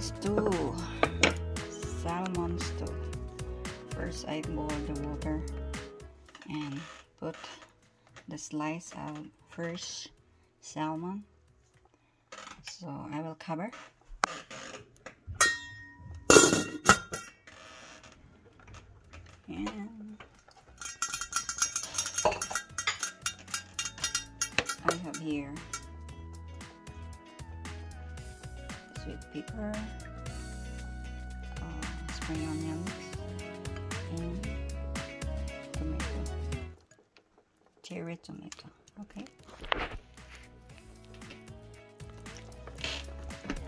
stew. Salmon stew. First I boil the water and put the slice of fresh salmon. So I will cover. And I have here sweet pepper, spring onions, and tomato, cherry tomato. Okay.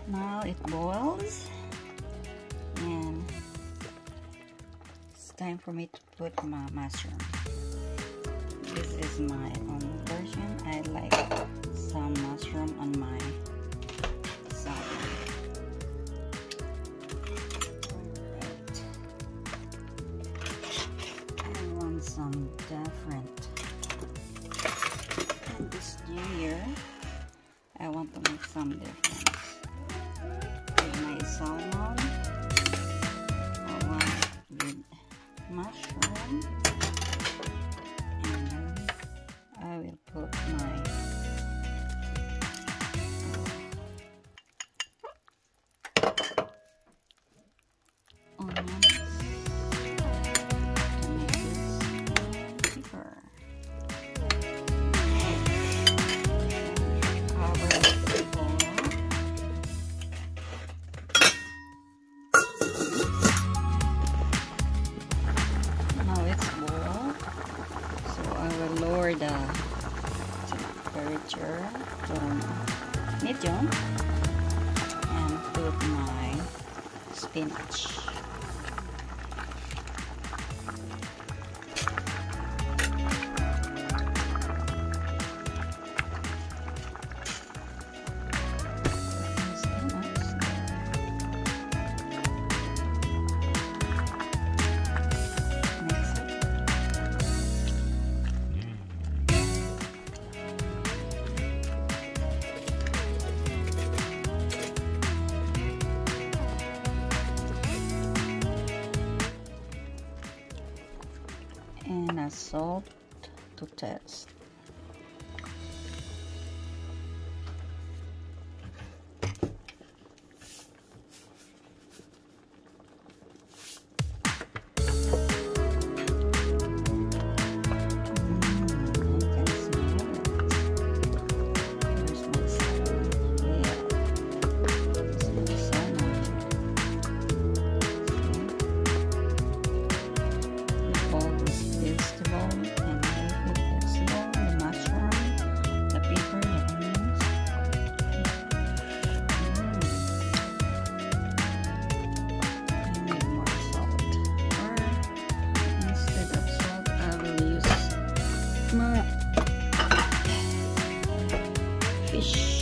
Now it boils, and it's time for me to put my mushroom. This is my own version. I like some mushroom on my salad. Right. I want some different. And this new year, I want to make some difference. With my salmon, I want with mushroom, and then I will put my onions, tomatoes, and pepper. Cover the bowl. Now it's boiled, so I will lower the temperature to medium and put my spinach. And a salt to taste. Fish.